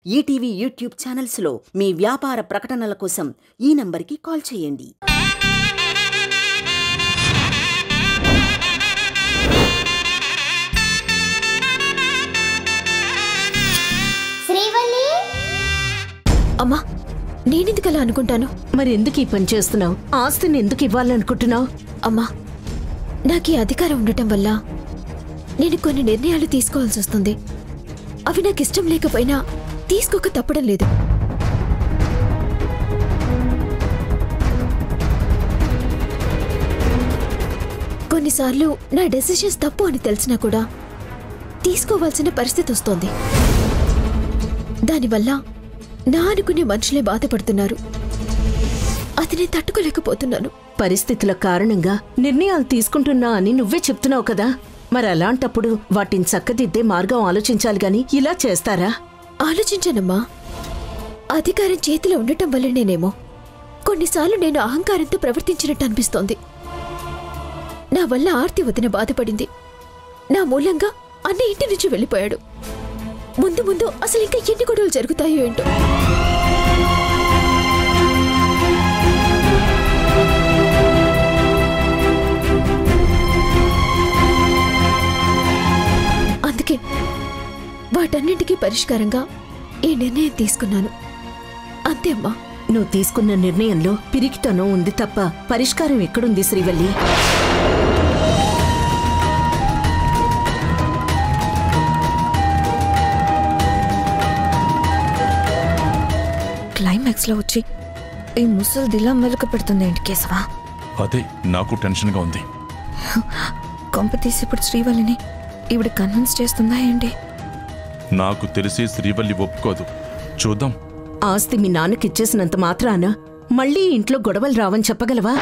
ETV YouTube ఛానల్స్లో మీ వ్యాపార ప్రకటనల కోసం ఈ నంబర్కి కాల్ చేయండి. అమ్మా, నేనెందుకు అలా అనుకుంటాను? మరి ఎందుకు ఈ పని చేస్తున్నావు? ఆస్తిని ఎందుకు ఇవ్వాలనుకుంటున్నావు? అమ్మా, నాకు ఈ అధికారం ఉండటం వల్ల నేను కొన్ని నిర్ణయాలు తీసుకోవాల్సి వస్తుంది. అవి నాకు ఇష్టం లేకపోయినా తీసుకోక తప్పడం లేదు. కొన్నిసార్లు నా డెసిషన్స్ తప్పు అని తెలిసినా కూడా తీసుకోవాల్సిన పరిస్థితి వస్తోంది. దానివల్ల నా అనుకునే మనుషులే బాధపడుతున్నారు. అది నేను తట్టుకోలేకపోతున్నాను. పరిస్థితుల కారణంగా నిర్ణయాలు తీసుకుంటున్నా అని నువ్వే చెప్తున్నావు కదా. మరి అలాంటప్పుడు వాటిని చక్కదిద్దే మార్గం ఆలోచించాలి గాని ఇలా చేస్తారా? ఆలోచించానమ్మా. అధికారం చేతిలో ఉండటం వల్లనేనేమో కొన్నిసార్లు నేను అహంకారంతో ప్రవర్తించినట్టు అనిపిస్తోంది. నా వల్ల ఆర్తి వదిన బాధపడింది. నా మూలంగా అన్న ఇంటి నుంచి వెళ్ళిపోయాడు. ముందు ముందు అసలు ఇంకా ఎన్ని గొడవలు జరుగుతాయో ఏంటో. అందుకే వాటన్నింటికీ పరిష్కారంగా ఈ నిర్ణయం తీసుకున్నాను. అంతే అమ్మా. నువ్వు తీసుకున్న నిర్ణయంలో పిరికితనం ఉంది తప్ప పరిష్కారం ఎక్కడుంది శ్రీవల్లి? క్లైమాక్స్ లో వచ్చి ఈ ముసలిదిలా మెలక పెడుతుంది ఏంటి కేశవా? అదే నాకు టెన్షన్ గా ఉంది. కొంప తీసి ఇప్పుడు శ్రీవల్లిని ఈవిడ కన్విన్స్ చేస్తుందా ఏంటి? నాకు తెలిసి శ్రీవల్లి ఒప్పుకోదు. చూద్దాం. ఆస్తి మీ నాన్నకిచ్చేసినంత మాత్రాన మళ్ళీ ఇంట్లో గొడవలు రావని చెప్పగలవా?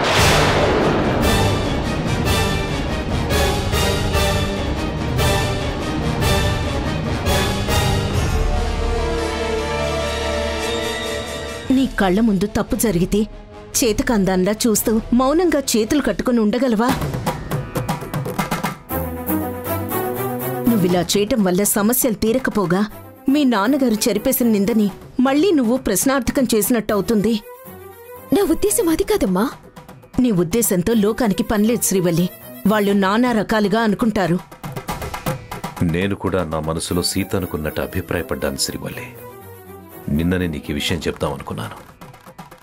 నీ కళ్ల ముందు తప్పు జరిగితే చేతకందంలా చూస్తూ మౌనంగా చేతులు కట్టుకుని ఉండగలవా? నువ్విలా చేయటం వల్ల సమస్యలు తీరకపోగా మీ నాన్నగారు చెరిపేసిన నిందని మళ్ళీ నువ్వు ప్రశ్నార్థకం చేసినట్టవుతుంది. నా ఉద్దేశం అది కాదమ్మా. నీ ఉద్దేశంతో లోకానికి పనిలేదు శ్రీవల్లి. వాళ్ళు నానా రకాలుగా అనుకుంటారు. నేను కూడా నా మనసులో సీత అనుకున్నట్టు అభిప్రాయపడ్డాను శ్రీవల్లి. నిన్ననే నీకు ఈ విషయం చెప్తామనుకున్నాను,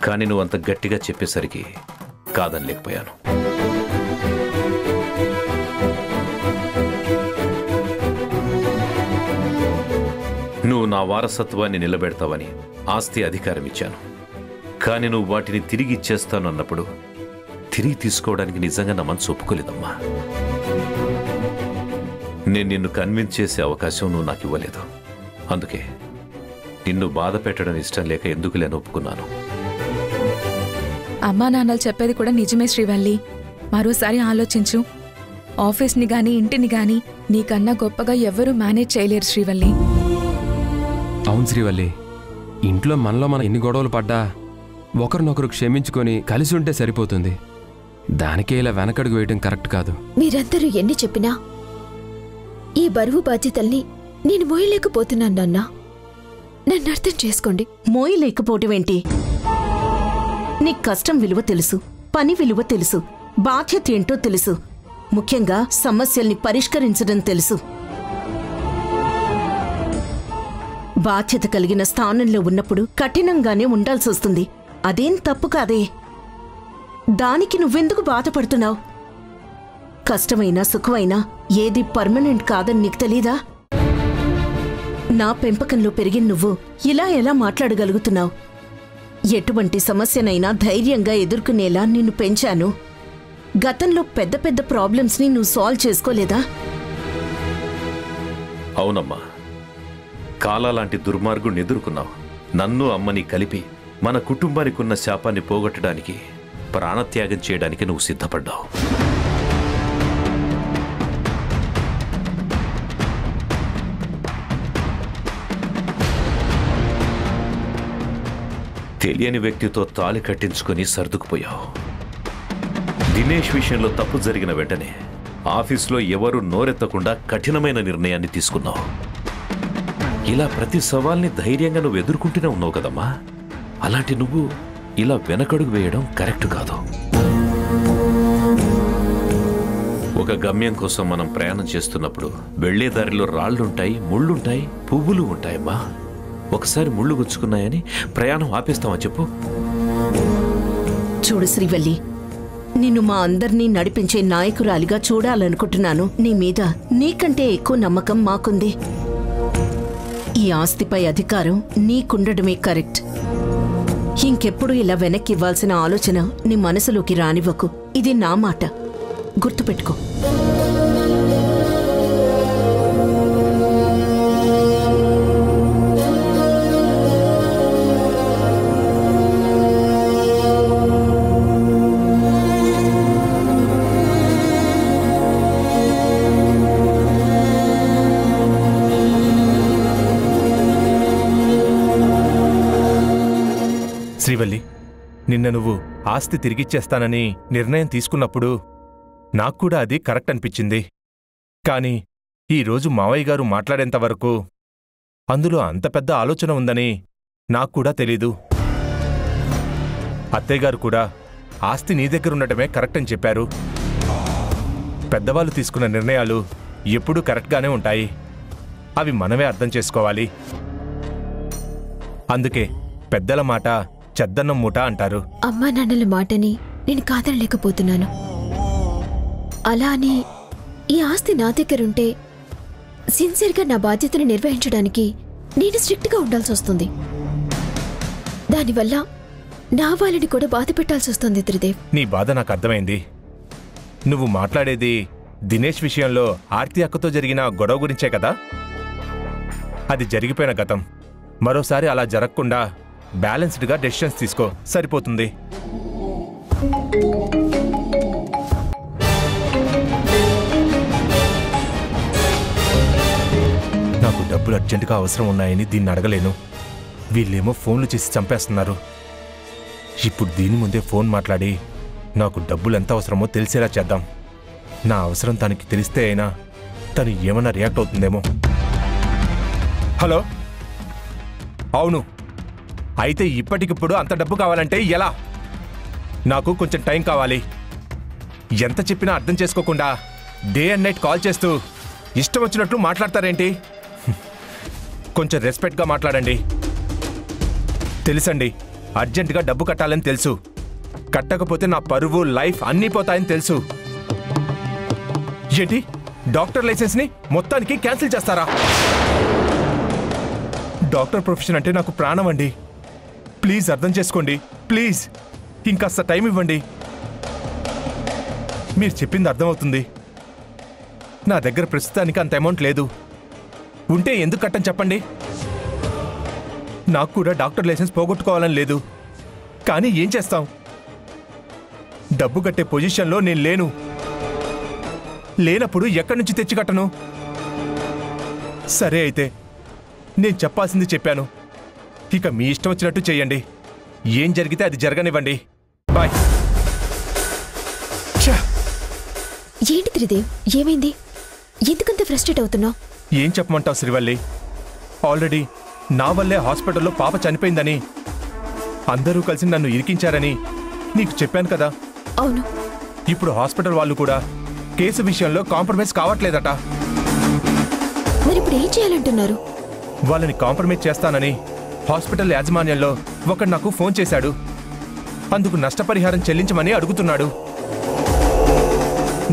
కానీ నువ్వు అంత గట్టిగా చెప్పేసరికి కాదనలేకపోయాను. నువ్వు నా వారసత్వాన్ని నిలబెడతావని ఆస్తి అధికారం ఇచ్చాను, కానీ నువ్వు వాటిని తిరిగి ఇచ్చేస్తాను అన్నప్పుడు తిరిగి తీసుకోవడానికి నిజంగా నా మనసు ఒప్పుకోలేదమ్మా. నేను నిన్ను కన్విన్స్ చేసే అవకాశం నువ్వు నాకు ఇవ్వలేదు. అందుకే నిన్ను బాధ పెట్టడం ఇష్టం లేక ఎందుకు లేని ఒప్పుకున్నాను. అమ్మా నాన్నలు చెప్పేది కూడా నిజమే శ్రీవల్లి. మరోసారి ఆలోచించు. ఆఫీస్ని గాని ఇంటిని గాని నీకన్నా గొప్పగా ఎవ్వరూ మేనేజ్ చేయలేరు శ్రీవల్లి. అవును శ్రీవల్లి, ఇంట్లో మనలో మనం ఎన్ని గొడవలు పడ్డా ఒకరినొకరు క్షమించుకొని కలిసి ఉంటే సరిపోతుంది. దానికే ఇలా వెనకడుగు వేయడం కరెక్ట్ కాదు. మీరందరూ ఎన్ని చెప్పినా ఈ బరువు బాధ్యతల్ని నేను మోయలేకపోతున్నాను నాన్న. నన్ను అర్థం చేసుకోండి. మోయలేకపోవటమేంటి? నీకు కష్టం విలువ తెలుసు, పని విలువ తెలుసు, బాధ్యత ఏంటో తెలుసు, ముఖ్యంగా సమస్యల్ని పరిష్కరించడం తెలుసు. బాధ్యత కలిగిన స్థానంలో ఉన్నప్పుడు కఠినంగానే ఉండాల్సి వస్తుంది. అదేం తప్పు కాదే. దానికి నువ్వెందుకు బాధపడుతున్నావు? కష్టమైనా సుఖమైనా ఏది పర్మనెంట్ కాదని నీకు తెలీదా? నా పెంపకంలో పెరిగిన నువ్వు ఇలా ఎలా మాట్లాడగలుగుతున్నావు? ఎటువంటి సమస్యనైనా ధైర్యంగా ఎదుర్కొనేలా నిన్ను పెంచాను. గతంలో పెద్ద పెద్ద ప్రాబ్లమ్స్ని నువ్వు సాల్వ్ చేసుకోలేదా? అవునమ్మా, కాలా లాంటి దుర్మార్గుణ్ణి ఎదుర్కొన్నావు. నన్ను అమ్మని కలిపి మన కుటుంబానికి ఉన్న శాపాన్ని పోగొట్టడానికి ప్రాణత్యాగం చేయడానికి నువ్వు సిద్ధపడ్డావు. తెలియని వ్యక్తితో తాళి కట్టించుకొని సర్దుకుపోయావు. దినేష్ విషయంలో తప్పు జరిగిన వెంటనే ఆఫీస్లో ఎవరు నోరెత్తకుండా కఠినమైన నిర్ణయాన్ని తీసుకున్నావు. ఇలా ప్రతి సవాల్ని ధైర్యంగా నువ్వు ఎదుర్కొంటూనే ఉన్నావు కదమ్మా. అలాంటి నువ్వు ఇలా వెనకడుగు వేయడం కరెక్ట్ కాదు. ఒక గమ్యం కోసం మనం ప్రయాణం చేస్తున్నప్పుడు వెళ్లే దారిలో రాళ్లుంటాయి, ముళ్ళుంటాయి, పువ్వులు ఉంటాయమ్మా. ఒకసారి ముళ్ళు గుచ్చుకున్నాయని ప్రయాణం ఆపేస్తావా చెప్పు? చూడు శ్రీవల్లి, నిన్ను మా అందర్నీ నడిపించే నాయకురాలిగా చూడాలనుకుంటున్నాను. నీ మీద నీకంటే ఎక్కువ నమ్మకం మాకుంది. ఈ ఆస్తిపై అధికారం నీకుండడమే కరెక్ట్. ఇంకెప్పుడు ఇలా వెనక్కి ఇవ్వాల్సిన ఆలోచన నీ మనసులోకి రానివ్వకు. ఇది నా మాట, గుర్తుపెట్టుకో. శ్రీవల్లి, నిన్న నువ్వు ఆస్తి తిరిగిచ్చేస్తానని నిర్ణయం తీసుకున్నప్పుడు నాకు కూడా అది కరెక్ట్ అనిపించింది. కాని ఈరోజు మావయ్య గారు మాట్లాడేంతవరకు అందులో అంత పెద్ద ఆలోచన ఉందని నాకు కూడా తెలీదు. అత్తయ్యగారు కూడా ఆస్తి నీ దగ్గరుండటమే కరెక్ట్ అని చెప్పారు. పెద్దవాళ్ళు తీసుకున్న నిర్ణయాలు ఎప్పుడూ కరెక్ట్గానే ఉంటాయి. అవి మనమే అర్థం చేసుకోవాలి. అందుకే పెద్దల మాట చెద్దన్నం మూట అంటారు. అమ్మా నాన్నల మాటని నేను కాదనలేకపోతున్నాను. అలా అని ఈ ఆస్తి నా దగ్గరుంటే సిన్సియర్గా నా బాధ్యతను నిర్వహించడానికి నేను స్ట్రిక్ట్గా ఉండాల్సి వస్తుంది. దానివల్ల నా వాళ్ళని కూడా బాధ పెట్టాల్సి వస్తుంది. త్రిదేవ్, నీ బాధ నాకు అర్థమైంది. నువ్వు మాట్లాడేది దినేష్ విషయంలో ఆర్తి అక్కతో జరిగిన గొడవ గురించే కదా? అది జరిగిపోయిన గతం. మరోసారి అలా జరగకుండా బ్యాలెన్స్డ్గా డెసిషన్స్ తీసుకో, సరిపోతుంది. నాకు డబ్బులు అర్జెంటుగా అవసరం ఉన్నాయని దీన్ని అడగలేను. వీళ్ళేమో ఫోన్లు చేసి చంపేస్తున్నారు. ఇప్పుడు దీని ముందే ఫోన్ మాట్లాడి నాకు డబ్బులు ఎంత అవసరమో తెలిసేలా చేద్దాం. నా అవసరం తనకి తెలిస్తే అయినా తను ఏమన్నా రియాక్ట్ అవుతుందేమో. హలో, అవును, అయితే ఇప్పటికిప్పుడు అంత డబ్బు కావాలంటే ఎలా? నాకు కొంచెం టైం కావాలి. ఎంత చెప్పినా అర్థం చేసుకోకుండా డే అండ్ నైట్ కాల్ చేస్తూ ఇష్టం వచ్చినట్లు మాట్లాడతారేంటి? కొంచెం రెస్పెక్ట్గా మాట్లాడండి. తెలుసండి, అర్జెంటుగా డబ్బు కట్టాలని తెలుసు. కట్టకపోతే నా పరువు, లైఫ్ అన్నీ పోతాయని తెలుసు. ఏంటి, డాక్టర్ లైసెన్స్ని మొత్తానికి క్యాన్సిల్ చేస్తారా? డాక్టర్ ప్రొఫెషన్ అంటే నాకు ప్రాణం అండి. ప్లీజ్ అర్థం చేసుకోండి. ప్లీజ్ ఇంకాస్త టైం ఇవ్వండి. మీరు చెప్పింది అర్థమవుతుంది. నా దగ్గర ప్రస్తుతానికి అంత అమౌంట్ లేదు. ఉంటే ఎందుకు కట్టని చెప్పండి. నాకు కూడా డాక్టర్ లైసెన్స్ పోగొట్టుకోవాలని లేదు. కానీ ఏం చేస్తాం? డబ్బు కట్టే పొజిషన్లో నేను లేను. లేనప్పుడు ఎక్కడి నుంచి తెచ్చి కట్టను? సరే, అయితే నేను చెప్పాల్సింది చెప్పాను. ఇక మీ ఇష్టం వచ్చినట్టు చెయ్యండి. ఏం జరిగితే అది జరగనివ్వండి. బాయ్. ఏంటి త్రిదేవ్, ఏమైంది? ఎందుకంత ఫ్రస్ట్రేట్ అవుతున్నావు? ఏం చెప్పమంటావు శ్రీవల్లి? ఆల్రెడీ నా వల్లే హాస్పిటల్లో పాప చనిపోయిందని, అందరూ కలిసి నన్ను ఇరికించారని నీకు చెప్పాను కదా. అవును. ఇప్పుడు హాస్పిటల్ వాళ్ళు కూడా కేసు విషయంలో కాంప్రమైజ్ కావట్లేదట. మరిప్పుడు ఏం చేయాలంటున్నారు? వాళ్ళని కాంప్రమైజ్ చేస్తానని హాస్పిటల్ యాజమాన్యంలో ఒకడు నాకు ఫోన్ చేశాడు. అందుకు నష్టపరిహారం చెల్లించమని అడుగుతున్నాడు.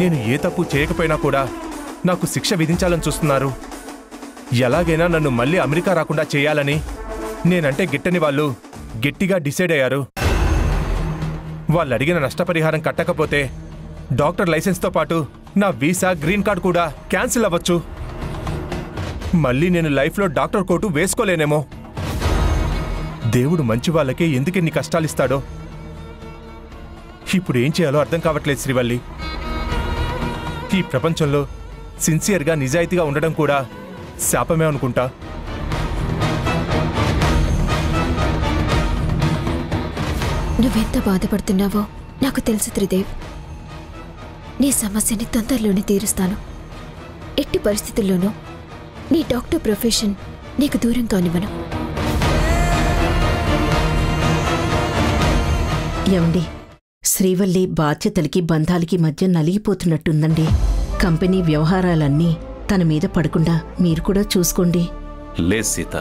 నేను ఏ తప్పు చేయకపోయినా కూడా నాకు శిక్ష విధించాలని చూస్తున్నారు. ఎలాగైనా నన్ను మళ్ళీ అమెరికా రాకుండా చేయాలని నేనంటే గిట్టని వాళ్ళు గట్టిగా డిసైడ్ అయ్యారు. వాళ్ళు అడిగిన నష్టపరిహారం కట్టకపోతే డాక్టర్ లైసెన్స్తో పాటు నా వీసా, గ్రీన్ కార్డ్ కూడా క్యాన్సిల్ అవ్వచ్చు. మళ్ళీ నేను లైఫ్లో డాక్టర్ కోటు వేసుకోలేనేమో. దేవుడు మంచి వాళ్ళకే ఎందుకెన్ని కష్టాలిస్తాడో. ఇప్పుడు ఏం చేయాలో అర్థం కావట్లేదు శ్రీవల్లి. ఈ ప్రపంచంలో సిన్సియర్గా, నిజాయితీగా ఉండడం కూడా శాపమే అనుకుంటా. నువ్వెంత బాధపడుతున్నావో నాకు తెలుసు త్రిదేవ్. నీ సమస్యని తొందరలోనే తీరుస్తాను. ఎట్టి పరిస్థితుల్లోనూ నీ డాక్టర్ ప్రొఫెషన్ నీకు దూరం కానివ్వను. ఏమండి, శ్రీవల్లి బాధ్యతలకి బంధాలకి మధ్య నలిగిపోతున్నట్టుందండి. కంపెనీ వ్యవహారాలన్నీ తన మీద పడకుండా మీరు కూడా చూసుకోండి. లేదు సీత,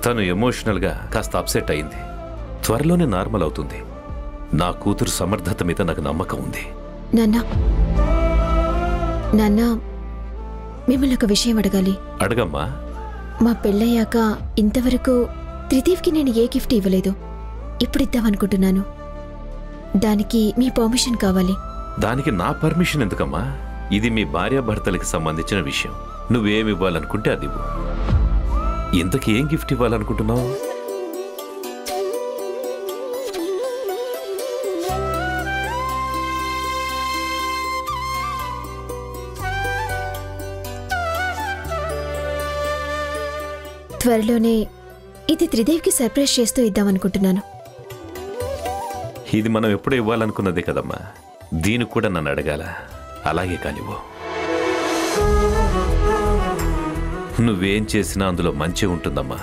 తను ఎమోషనల్గా కాస్త అప్సెట్ అయింది. త్వరలోనే నార్మల్ అవుతుంది. నా కూతురు సమర్థత మీద నాకు నమ్మకం ఉంది. నాన్న, మిమ్మల్ని ఒక విషయం అడగాలి. అడగమ్మా. మా పెళ్ళయ్యాక ఇంతవరకు త్రిదేవ్కి నేను ఏ గిఫ్ట్ ఇవ్వలేదు. ఇప్పుడు ఇద్దామనుకుంటున్నాను. దానికి మీ పర్మిషన్ కావాలి. దానికి నా పర్మిషన్ ఎందుకమ్మా? ఇది మీ భార్యాభర్తలకి సంబంధించిన విషయం. నువ్వేమి ఇవ్వాలనుకుంటే అది ఇవ్వు. ఇంతకీ ఏం గిఫ్ట్ ఇవ్వాలనుకుంటున్నావు? త్వరలోనే ఇది త్రిదేవ్కి సర్ప్రైజ్ చేస్తూ ఇద్దామనుకుంటున్నాను. ఇది మనం ఎప్పుడు ఇవ్వాలనుకున్నదే కదమ్మా. దీనికి కూడా నన్ను అడగాల? అలాగే కానివ్వు. నువ్వేం చేసినా అందులో మంచి ఉంటుందమ్మా.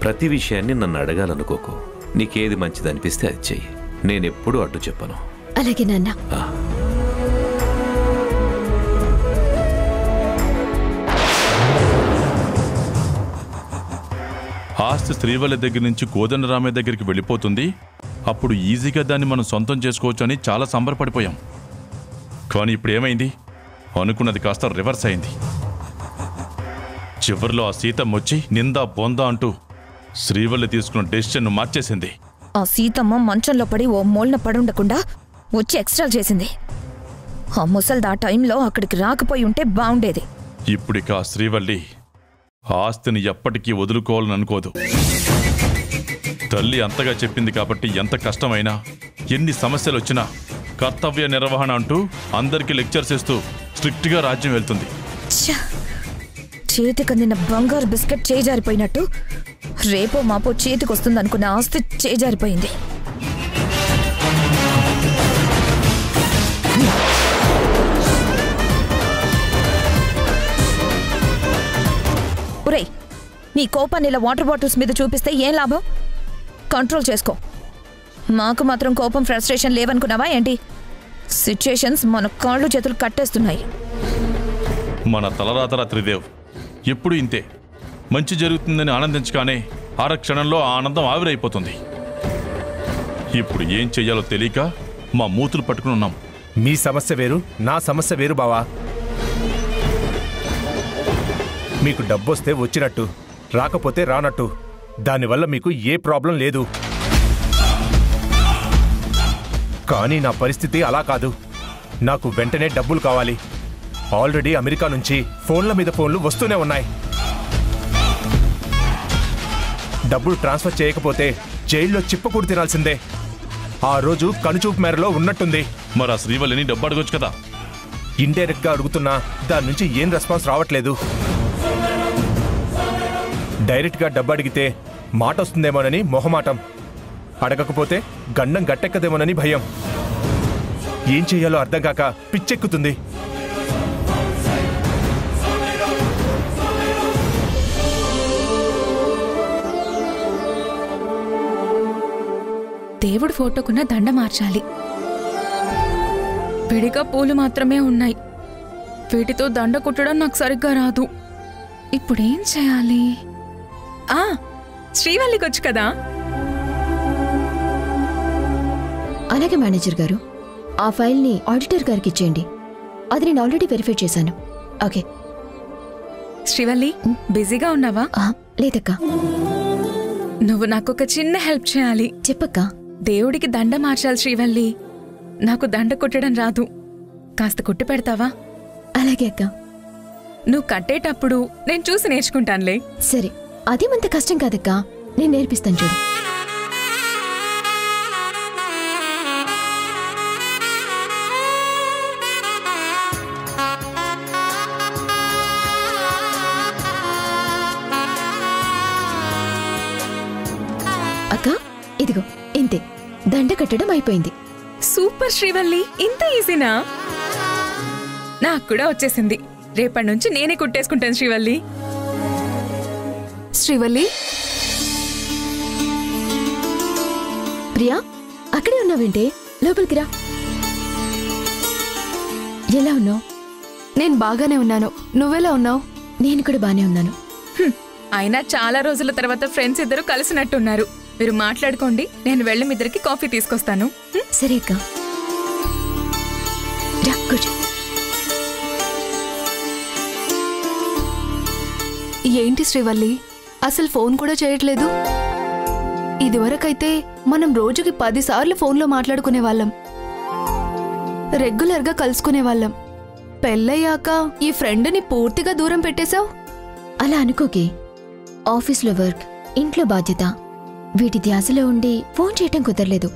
ప్రతి విషయాన్ని నన్ను అడగాలనుకోకు. నీకేది మంచిది అనిపిస్తే అది చెయ్యి. నేనెప్పుడూ అడ్డు చెప్పను. అలాగే నాన్న. ఆస్తి శ్రీవల్లి దగ్గర నుంచి కోదండరామయ్య దగ్గరికి వెళ్ళిపోతుంది. అప్పుడు ఈజీగా దాన్ని మనం సొంతం చేసుకోవచ్చు అని చాలా సంబరపడిపోయాం. కానీ ఇప్పుడు ఏమైంది? అనుకున్నది కాస్త రివర్స్ అయింది. చివరిలో ఆ సీతమ్మ వచ్చి నిందా బొందా అంటూ శ్రీవల్లి తీసుకున్న డెసిషన్ను మార్చేసింది. ఆ సీతమ్మ మంచంలో పడి ఓ మూలన పడుండకుండా వచ్చి ఎక్స్ట్రా చేసింది. ఆ ముసల్దా టైంలో అక్కడికి రాకపోయి ఉంటే బాగుండేది. ఇప్పుడిక ఆ శ్రీవల్లి ఆస్తిని ఎప్పటికీ వదులుకోవాలని అనుకోదు. తల్లి అంతగా చెప్పింది కాబట్టి ఎంత కష్టమైనా, ఎన్ని సమస్యలు వచ్చినా కర్తవ్య నిర్వహణ అంటూ అందరికీ లెక్చర్స్ ఇస్తూ స్ట్రిక్ట్గా రాజ్యం వెళ్తుంది. చేతికందిన బంగారు బిస్కెట్ చేజారిపోయినట్టు రేపో మాపో చేతికొస్తుందనుకున్న ఆస్తి చేజారిపోయింది. ఒరేయ్, నీ కోపాన్ని ఇలా వాటర్ బాటిల్స్ మీద చూపిస్తే ఏం లాభం? కంట్రోల్ చేసుకో. మాకు మాత్రం కోపం, ఫ్రస్ట్రేషన్ లేవనుకున్నావా ఏంటి? సిచ్యుయేషన్స్ మన కాళ్ళు చేతులు కట్టేస్తున్నాయి. మన తలరాతరా త్రిదేవ్ ఎప్పుడు ఇంతే. మంచి జరుగుతుందని ఆనందించగానే క్షణంలో ఆ ఆనందం ఆవిరైపోతుంది. ఇప్పుడు ఏం చెయ్యాలో తెలియక మా మూతులు పట్టుకుని ఉన్నాం. మీ సమస్య వేరు, నా సమస్య వేరు బావా. మీకు డబ్బొస్తే వచ్చినట్టు, రాకపోతే రానట్టు. దానివల్ల మీకు ఏ ప్రాబ్లం లేదు. కానీ నా పరిస్థితి అలా కాదు. నాకు వెంటనే డబ్బులు కావాలి. ఆల్రెడీ అమెరికా నుంచి ఫోన్ల మీద ఫోన్లు వస్తూనే ఉన్నాయి. డబ్బులు ట్రాన్స్ఫర్ చేయకపోతే జైల్లో చిప్పకూడు తినాల్సిందే. ఆ రోజు కనుచూపు మేరలో ఉన్నట్టుంది. మరి ఆ శ్రీవల్లిని డబ్బు అడగొచ్చు కదా. ఇండైరెక్ట్గా అడుగుతున్నా దాని నుంచి ఏం రెస్పాన్స్ రావట్లేదు. డైరెక్ట్గా డబ్బు అడిగితే మాట వస్తుందేమోనని మొహమాటం, అడగకపోతే గండం గట్టెక్కదేమోనని భయం. ఏం చెయ్యాలో అర్థం కాక పిచ్చెక్కుతుంది. దేవుడి ఫోటోకున్న దండ మార్చాలి. విడిగా పూలు మాత్రమే ఉన్నాయి. వీటితో దండ కుట్టడం నాకు సరిగ్గా రాదు. ఇప్పుడేం చేయాలి? శ్రీవల్లికి వచ్చు కదా. అలాగే మేనేజర్ గారు, ఆ ఫైల్ని ఆడిటర్ గారికి ఇచ్చేయండి. అది నేను ఆల్రెడీ వెరిఫై చేశాను. ఓకే. శ్రీవల్లి, బిజీగా ఉన్నావా? లేదక్కా. నువ్వు నాకొక చిన్న హెల్ప్ చేయాలి. చెప్పక్కా. దేవుడికి దండ మార్చాలి శ్రీవల్లి. నాకు దండ కుట్టడం రాదు. కాస్త కుట్టి పెడతావా? అలాగే అక్క. నువ్వు కట్టేటప్పుడు నేను చూసి నేర్చుకుంటానులే. సరే, అదేమంత కష్టం కాదక్కా. నేను నేర్పిస్తాను చూడు. అక్క, ఇదిగో ఇంతే. దండ కట్టడం అయిపోయింది. సూపర్ శ్రీవల్లి, ఇంత ఈజీనా? నాకు కూడా వచ్చేసింది. రేపటి నుంచి నేనే కుట్టేసుకుంటాను శ్రీవల్లి. శ్రీవల్లి, ప్రియా అక్కడే ఉన్నావేంటి? లోపలికి రా. ఎలా ఉన్నావు? నేను బాగానే ఉన్నాను. నువ్వెలా ఉన్నావు? నేను కూడా బానే ఉన్నాను. అయినా చాలా రోజుల తర్వాత ఫ్రెండ్స్ ఇద్దరు కలిసినట్టున్నారు. మీరు మాట్లాడుకోండి, నేను వెళ్ళి మీ ఇద్దరికి కాఫీ తీసుకొస్తాను. సరే అక్క. రా, కూర్చో. ఏంటి శ్రీవల్లి, అసలు ఫోన్ కూడా చేయట్లేదు? ఇదివరకైతే మనం రోజుకి 10 సార్లు ఫోన్లో మాట్లాడుకునే వాళ్ళం, రెగ్యులర్గా కలుసుకునే వాళ్ళం. పెళ్ళయ్యాక ఈ ఫ్రెండ్ని పూర్తిగా దూరం పెట్టేశావు. అలా అనుకోకే. ఆఫీస్లో వర్క్, ఇంట్లో బాధ్యత, వీటి ధ్యాసలో ఉండి ఫోన్ చేయటం కుదరలేదు.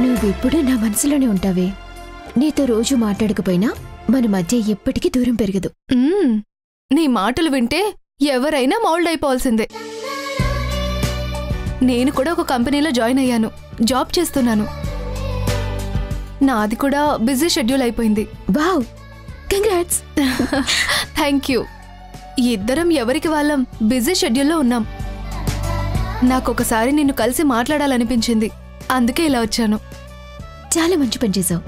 నువ్వెప్పుడూ నా మనసులోనే ఉంటావే. నీతో రోజు మాట్లాడకపోయినా మన మధ్య ఎప్పటికీ దూరం పెరగదు. నీ మాటలు వింటే ఎవరైనా మౌల్డ్ అయిపోవాల్సిందే. నేను కూడా ఒక కంపెనీలో జాయిన్ అయ్యాను, జాబ్ చేస్తున్నాను. నాది కూడా బిజీ షెడ్యూల్ అయిపోయింది. Wow, congrats. Thank you. ఇద్దరం ఎవరికి వాళ్ళం బిజీ షెడ్యూల్లో ఉన్నాం. నాకొకసారి నిన్ను కలిసి మాట్లాడాలనిపించింది, అందుకే ఇలా వచ్చాను. చాలా మంచి పని చేశావు.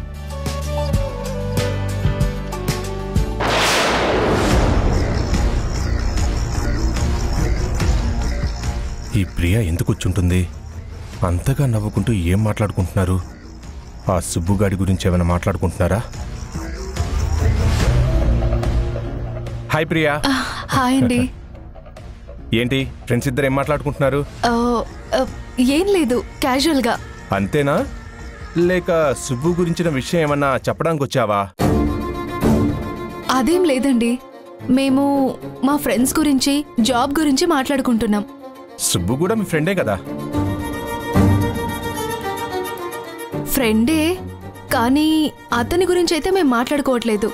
ఈ ప్రియ ఎందుకు వచ్చుంటుంది? అంతగా నవ్వుకుంటూ ఏం మాట్లాడుకుంటున్నారు? ఆ సుబ్బుగాడి గురించి ఏమైనా మాట్లాడుకుంటున్నారా? హాయ్ ప్రియా. హాయ్ అండి. ఏంటి ఫ్రెండ్స్ ఇద్దరు ఏం మాట్లాడుకుంటున్నారు? ఏం లేదు, క్యాజువల్గా. అంతేనా? లేక సుబ్బు గురించిన విషయం ఏమన్నా చెప్పడానికి వచ్చావా? అదేం లేదండి, మేము మా ఫ్రెండ్స్ గురించి, జాబ్ గురించి మాట్లాడుకుంటున్నాం. సుబ్బు కూడా మీ ఫ్రెండే కదా? ఫ్రెండే, కానీ అతని గురించి అయితే మేము మాట్లాడుకోవట్లేదు.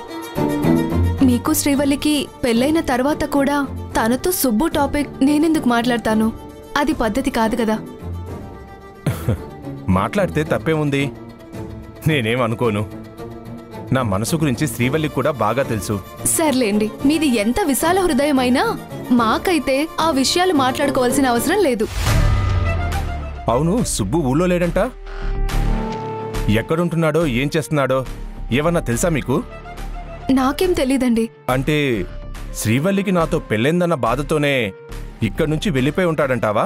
మీకు శ్రీవల్లికి పెళ్ళైన తర్వాత కూడా తనతో సుబ్బు టాపిక్ నేనెందుకు మాట్లాడతాను? అది పద్ధతి కాదు కదా. మాట్లాడితే తప్పేముంది, నేనేం అనుకోను. నా మనసు గురించి శ్రీవల్లికి కూడా బాగా తెలుసు. సర్లేండి, మీది ఎంత విశాల హృదయమైనా మాకైతే ఆ విషయాలు మాట్లాడుకోవాల్సిన అవసరం లేదు. అవును, సుబ్బు ఊళ్ళో లేడంట. ఎక్కడుంటున్నాడో, ఏం చేస్తున్నాడో ఏమన్నా తెలుసా మీకు? నాకేం తెలీదండి. అంటే శ్రీవల్లికి నాతో పెళ్ళైందన్న బాధతోనే ఇక్కడి నుంచి వెళ్ళిపోయి ఉంటాడంటావా?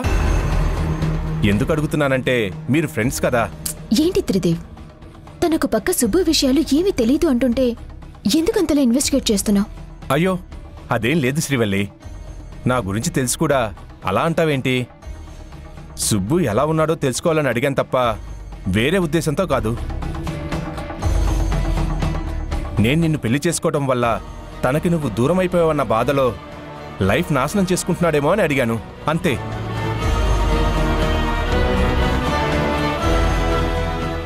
ఎందుకు అడుగుతున్నానంటే మీరు ఫ్రెండ్స్ కదా. ఏంటి త్రిదేవ్, తనకు పక్క సుబ్బు విషయాలు ఏమీ తెలీదు అంటుంటే ఎందుకంతలా ఇన్వెస్టిగేట్ చేస్తున్నావు? అయ్యో అదేం లేదు శ్రీవల్లి, నా గురించి తెలుసు కూడా అలా అంటావేంటి? సుబ్బు ఎలా ఉన్నాడో తెలుసుకోవాలని అడిగాను తప్ప వేరే ఉద్దేశంతో కాదు. నేను నిన్ను పెళ్లి చేసుకోవటం వల్ల తనకి నువ్వు దూరం అయిపోయావన్న బాధలో లైఫ్ నాశనం చేసుకుంటున్నాడేమో అని అడిగాను, అంతే.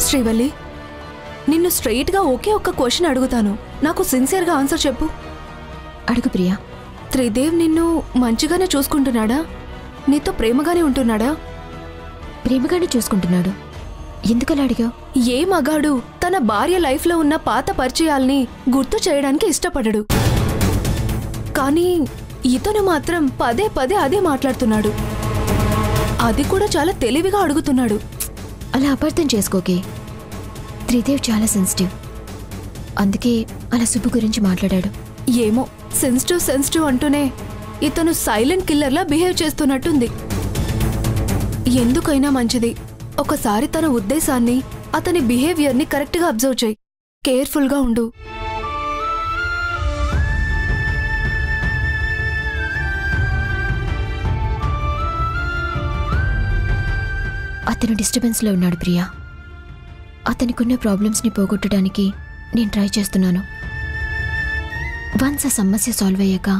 శ్రీవల్లి, నిన్ను స్ట్రెయిట్గా ఒకే ఒక్క క్వశ్చన్ అడుగుతాను, నాకు సిన్సియర్గా ఆన్సర్ చెప్పు. అడుగు ప్రియా. త్రిదేవ్ నిన్ను మంచిగానే చూసుకుంటున్నాడా? నీతో ప్రేమగానే ఉంటున్నాడా? ప్రేమగానే చూసుకుంటున్నాడు. ఎందుకలా అడిగావు? ఏ మగాడు తన భార్య లైఫ్లో ఉన్న పాత పరిచయాల్ని గుర్తు చేయడానికి ఇష్టపడడు, కానీ ఇతను మాత్రం పదే పదే అదే మాట్లాడుతున్నాడు. అది కూడా చాలా తెలివిగా అడుగుతున్నాడు. అలా అపార్థం చేసుకోకే. త్రిదేవ్ చాలా సెన్సిటివ్, అందుకే అలా సుబ్బు గురించి మాట్లాడాడు. ఏమో, సెన్సిటివ్ సెన్సిటివ్ అంటూనే ఇతను సైలెంట్ కిల్లర్లా బిహేవ్ చేస్తున్నట్టుంది. ఎందుకైనా మంచిది, ఒకసారి తన ఉద్దేశాన్ని, అతని బిహేవియర్ని కరెక్ట్గా అబ్జర్వ్ చేయి. కేర్ఫుల్గా ఉండు. అతను డిస్టర్బెన్స్లో ఉన్నాడు ప్రియా. అతనికున్న ప్రాబ్లమ్స్ని పోగొట్టడానికి నేను ట్రై చేస్తున్నాను. వన్స్ ఆ సమస్య సాల్వ్ అయ్యాక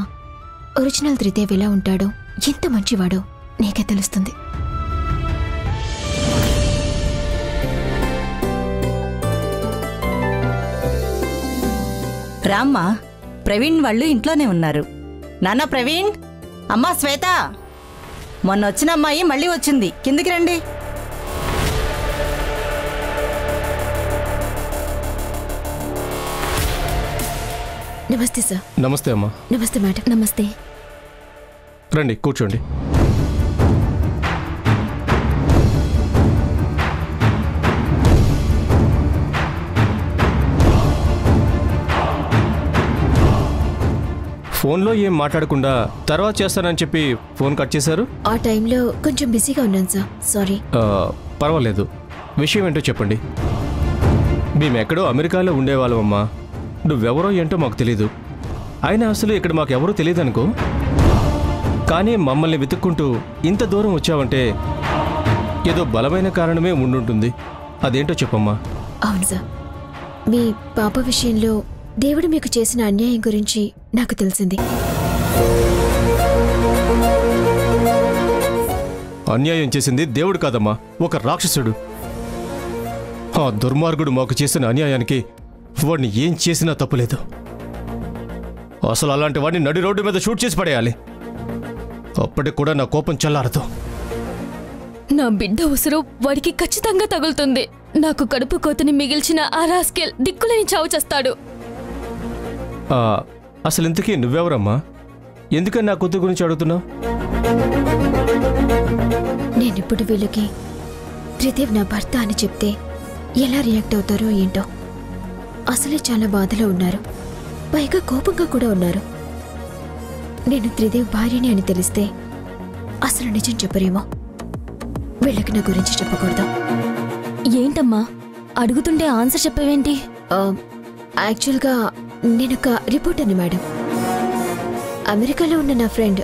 ఒరిజినల్ త్రిదేవ్ ఎలా ఉంటాడో, ఎంత మంచివాడో నీకే తెలుస్తుంది. రామ్మా, ప్రవీణ్ వాళ్ళు ఇంట్లోనే ఉన్నారు. నాన్న ప్రవీణ్, అమ్మా శ్వేత, మొన్న వచ్చిన అమ్మాయి మళ్ళీ వచ్చింది, కిందికి రండి. నమస్తే సార్. నమస్తే అమ్మా. నమస్తే మేడం. నమస్తే. రండి కూర్చోండి. ఫోన్లో ఏం మాట్లాడకుండా తర్వాత చేస్తానని చెప్పి ఫోన్ కట్ చేశారు. ఆ టైంలో కొంచెం బిజీగా ఉన్నాను సార్, సారీ. పర్వాలేదు, విషయం ఏంటో చెప్పండి. మేమెక్కడో అమెరికాలో ఉండేవాళ్ళమమ్మా. నువ్వెవరో ఏంటో మాకు తెలీదు. అయినా అసలు ఇక్కడ మాకు ఎవరూ తెలియదు అనుకో. కానీ మమ్మల్ని వెతుక్కుంటూ ఇంత దూరం వచ్చావంటే ఏదో బలమైన కారణమే ఉండుంటుంది. అదేంటో చెప్పమ్మా. అవును సార్, మీ పాప విషయంలో దేవుడు మీకు చేసిన అన్యాయం గురించి నాకు తెలిసింది. అన్యాయం చేసింది దేవుడు కాదమ్మా, ఒక రాక్షసుడు. ఆ దుర్మార్గుడు మాకు చేసిన అన్యాయానికి వాడిని ఏం చేసినా తప్పులేదు. అసలు అలాంటి వాడిని నడి రోడ్డు మీద షూట్ చేసి పడేయాలి. అప్పటికి కూడా నా కోపం చల్లారదు. నా బిడ్డ ఉసురు వాడికి ఖచ్చితంగా తగులుతుంది. నాకు కడుపు కోతని మిగిల్చిన ఆ రాస్కెల్ దిక్కులేని చావు చేస్తాడు. అసలు ఇంతకీ నువ్వెవరమ్మా? ఎందుకని నా కూతురు గురించి అడుగుతున్నావు? నేనిప్పుడు వీళ్ళకి త్రిదేవ్ నా భర్త అని చెప్తే ఎలా రియాక్ట్ అవుతారో ఏంటో. అసలే చాలా బాధలో ఉన్నారు, పైగా కోపంగా కూడా ఉన్నారు. నేను త్రిదేవ్ భార్యని అని తెలిస్తే అసలు నిజం చెప్పరేమో. వీళ్ళకి నా గురించి చెప్పకూడదు. ఏంటమ్మా అడుగుతుంటే ఆన్సర్ చెప్పవేంటి? యాక్చువల్గా నేనొక రిపోర్టర్ని మేడం. అమెరికాలో ఉన్న నా ఫ్రెండ్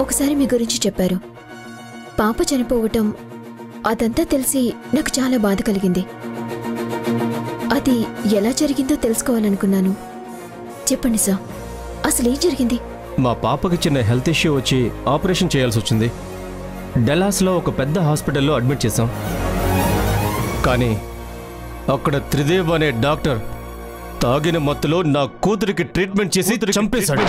ఒకసారి మీ గురించి చెప్పారు. పాప చనిపోవటం అదంతా తెలిసి నాకు చాలా బాధ కలిగింది. అది ఎలా జరిగిందో తెలుసుకోవాలనుకున్నాను. చెప్పండి సార్, అసలు ఏం జరిగింది? మా పాపకి చిన్న హెల్త్ ఇష్యూ వచ్చి ఆపరేషన్ చేయాల్సి వచ్చింది. డెలాస్లో ఒక పెద్ద హాస్పిటల్లో అడ్మిట్ చేశాం. కానీ అక్కడ త్రిదేవ్ అనే డాక్టర్ తాగిన మత్తులో నా కూతురికి ట్రీట్మెంట్ చేసి చంపేశాడు.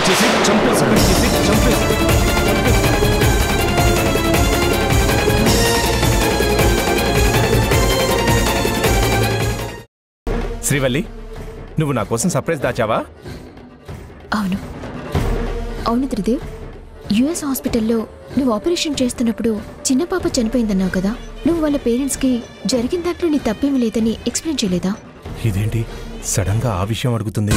శ్రీవల్లి, నువ్వు నా కోసం సర్ప్రైజ్ దాచావా? అవును అవును త్రిదేవ్, యుఎస్ హాస్పిటల్లో నువ్వు ఆపరేషన్ చేస్తున్నప్పుడు చిన్న పాప చనిపోయిందన్నావు కదా. నువ్వు వాళ్ళ పేరెంట్స్కి జరిగిన దాంట్లో నీ తప్పేమీ లేదని ఎక్స్ప్లెయిన్ చేయలేదా? ఇదేంటి సడన్ గా ఆ విషయం అడుగుతుంది?